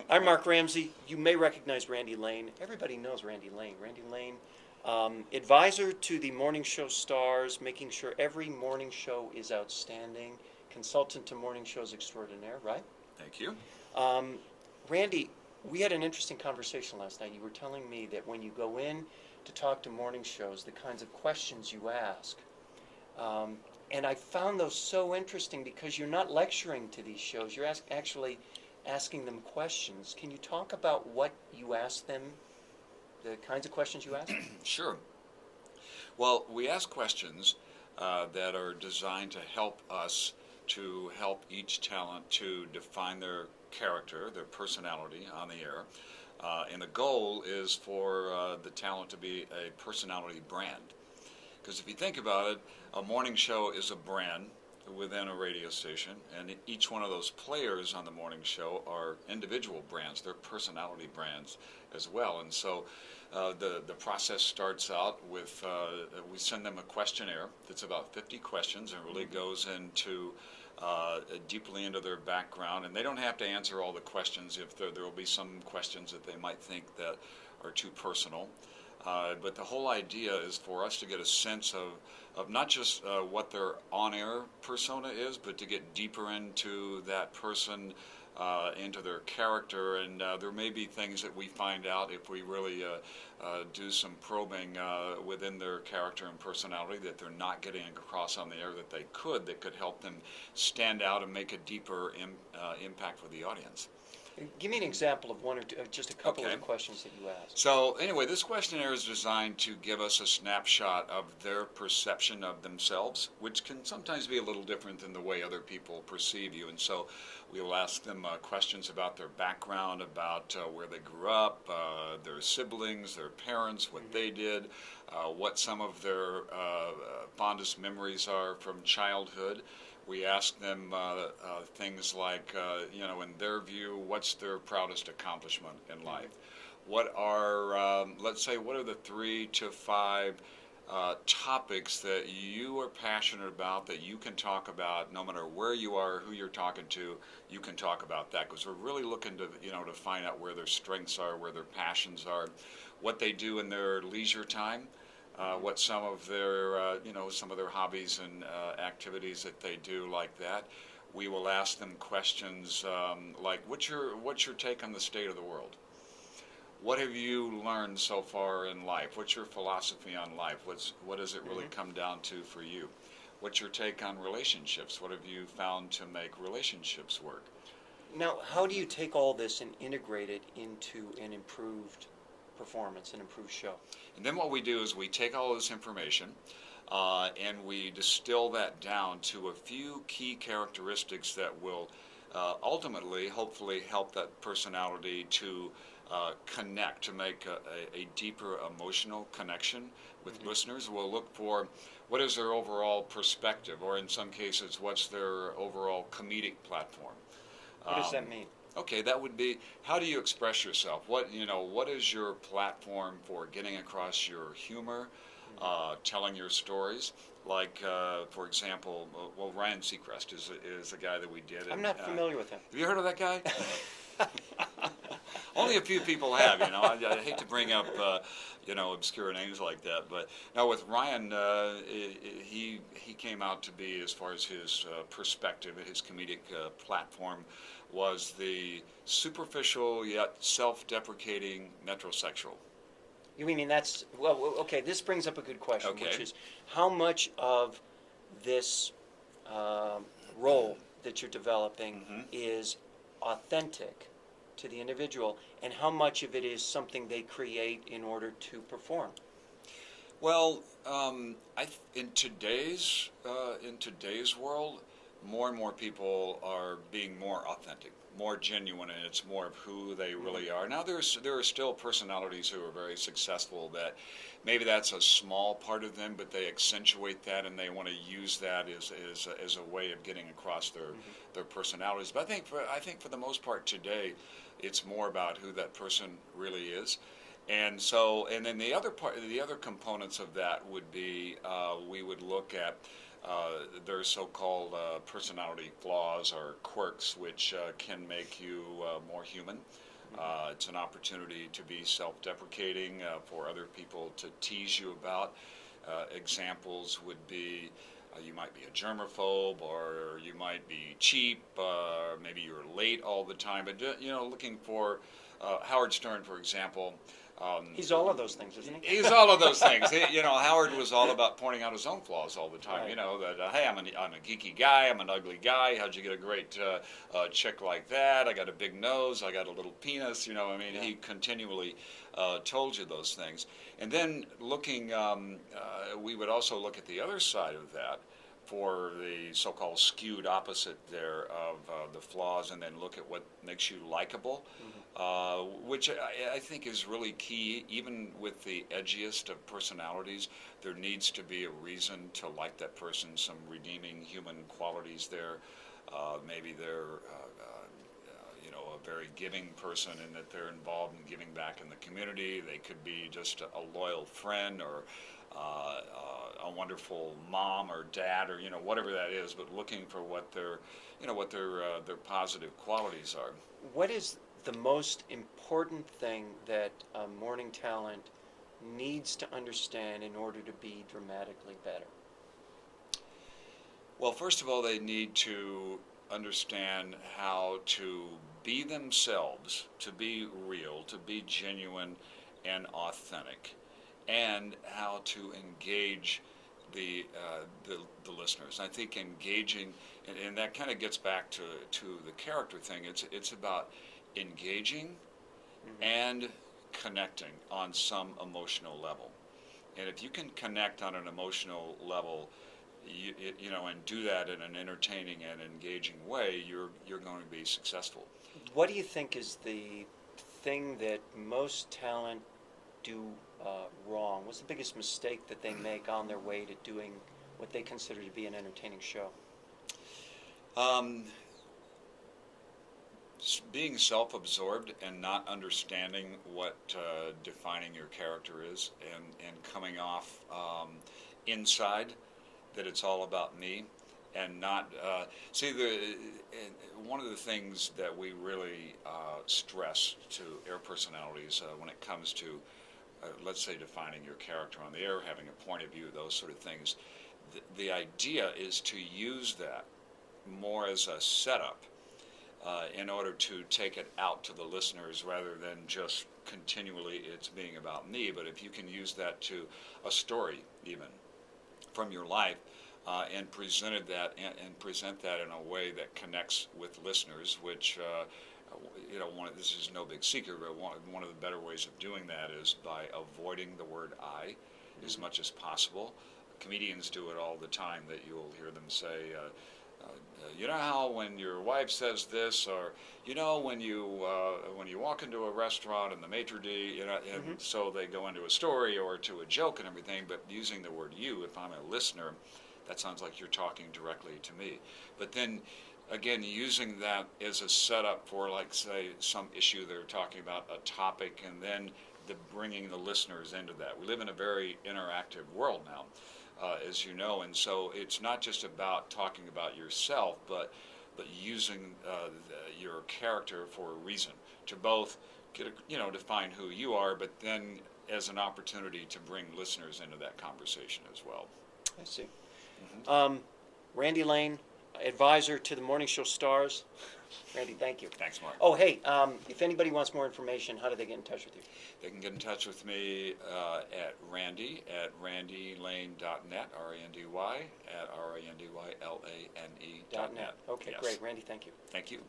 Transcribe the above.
I'm Mark Ramsey. You may recognize Randy Lane. Everybody knows Randy Lane. Randy Lane, advisor to the morning show stars, making sure every morning show is outstanding. Consultant to morning shows extraordinaire, right? Thank you. Um, Randy, we had an interesting conversation last night. You were telling me that when you go in to talk to morning shows, the kinds of questions you ask. And I found those so interesting because you're not lecturing to these shows. You're actually asking them questions. Can you talk about what you ask them, the kinds of questions you ask? Sure. Well, we ask questions that are designed to help us to help each talent to define their character, their personality on the air. And the goal is for the talent to be a personality brand. Because if you think about it, a morning show is a brand within a radio station, and each one of those players on the morning show are individual brands. They're personality brands as well. And so the process starts out with we send them a questionnaire that's about 50 questions and really goes into deeply into their background. And they don't have to answer all the questions if there will be some questions that they might think that are too personal. But the whole idea is for us to get a sense of not just what their on-air persona is, but to get deeper into that person, into their character. And there may be things that we find out if we really do some probing within their character and personality that they're not getting across on the air that could help them stand out and make a deeper impact with the audience. Give me an example of one or two, just a couple Okay. of the questions that you asked. So anyway, this questionnaire is designed to give us a snapshot of their perception of themselves, which can sometimes be a little different than the way other people perceive you. And so we will ask them questions about their background, about where they grew up, their siblings, their parents, what they did, what some of their fondest memories are from childhood. We ask them things like, in their view, what's their proudest accomplishment in life? What are, let's say, what are the 3 to 5 topics that you are passionate about that you can talk about no matter where you are, who you're talking to, you can talk about that because we're really looking to, to find out where their strengths are, where their passions are, what they do in their leisure time. What some of their hobbies and activities that they do like that. We will ask them questions like, what's your take on the state of the world? What have you learned so far in life? What's your philosophy on life? What does it really come down to for you? What's your take on relationships? What have you found to make relationships work? Now, how do you take all this and integrate it into an improved performance, an improved show? And then what we do is we take all this information and we distill that down to a few key characteristics that will ultimately, hopefully, help that personality to connect, to make a deeper emotional connection with listeners. We'll look for what is their overall perspective, or in some cases, what's their overall comedic platform. What does that mean? Okay, that would be, how do you express yourself? What is your platform for getting across your humor, telling your stories? Like, for example, Ryan Seacrest is a guy that we did. I'm not familiar with him. Have you heard of that guy? Only a few people have, I hate to bring up, obscure names like that. But now with Ryan, he came out to be, as far as his perspective, his comedic platform, was the superficial yet self-deprecating metrosexual. You mean that's, well, okay, this brings up a good question, Okay. which is how much of this role that you're developing is authentic to the individual, and how much of it is something they create in order to perform? Well, in today's world, more and more people are being more authentic, more genuine, and it's more of who they really are. Now, there are still personalities who are very successful that maybe that's a small part of them, but they accentuate that and they want to use that as a way of getting across their personalities. But I think for the most part today, it's more about who that person really is. And then the other components of that would be we would look at their so-called personality flaws or quirks, which can make you more human. It's an opportunity to be self-deprecating, for other people to tease you about. Examples would be you might be a germaphobe, or you might be cheap, maybe you're late all the time. But looking for Howard Stern, for example. He's all of those things, isn't he? He's all of those things. Howard was all about pointing out his own flaws all the time. Right. That hey, I'm a geeky guy. I'm an ugly guy. How'd you get a great chick like that? I got a big nose. I got a little penis. Yeah. He continually told you those things. And then we would also look at the other side of that for the so-called skewed opposite there of the flaws, and then look at what makes you likable, which I think is really key. Even with the edgiest of personalities, there needs to be a reason to like that person, some redeeming human qualities there. Maybe they're a very giving person in that they're involved in giving back in the community. They could be just a loyal friend, or a wonderful mom or dad, or whatever that is. But looking for what their positive qualities are. What is the most important thing that a morning talent needs to understand in order to be dramatically better? Well, first of all, they need to understand how to be themselves, to be real, to be genuine and authentic, and how to engage the listeners. I think engaging, and that kind of gets back to the character thing. It's about engaging and connecting on some emotional level. And if you can connect on an emotional level, and do that in an entertaining and engaging way, you're going to be successful. What do you think is the thing that most talent do wrong? What's the biggest mistake that they make on their way to doing what they consider to be an entertaining show? Being self-absorbed and not understanding what defining your character is, and coming off inside that it's all about me, and not one of the things that we really stress to air personalities when it comes to let's say defining your character on the air, having a point of view, those sort of things. The idea is to use that more as a setup in order to take it out to the listeners, rather than just continually it's being about me. But if you can use that to a story even from your life, and present that in a way that connects with listeners, which this is no big secret, but one of the better ways of doing that is by avoiding the word I as much as possible. Comedians do it all the time, that you'll hear them say, you know how when your wife says this, or when you walk into a restaurant and the maitre d', and so they go into a story or to a joke and everything, but using the word you, if I'm a listener, that sounds like you're talking directly to me. But then again, using that as a setup for, like, say, some issue they're talking about, a topic, and then bringing the listeners into that. We live in a very interactive world now, as you know, and so it's not just about talking about yourself, but using your character for a reason, to both define who you are, but then as an opportunity to bring listeners into that conversation as well. I see. Randy Lane, advisor to the Morning Show stars. Randy, thank you. Thanks, Mark. Oh, hey, if anybody wants more information, how do they get in touch with you? They can get in touch with me at randylane.net, R-A-N-D-Y, at R-A-N-D-Y-L-A-N-E.net. .net. Okay, yes. Great. Randy, thank you. Thank you.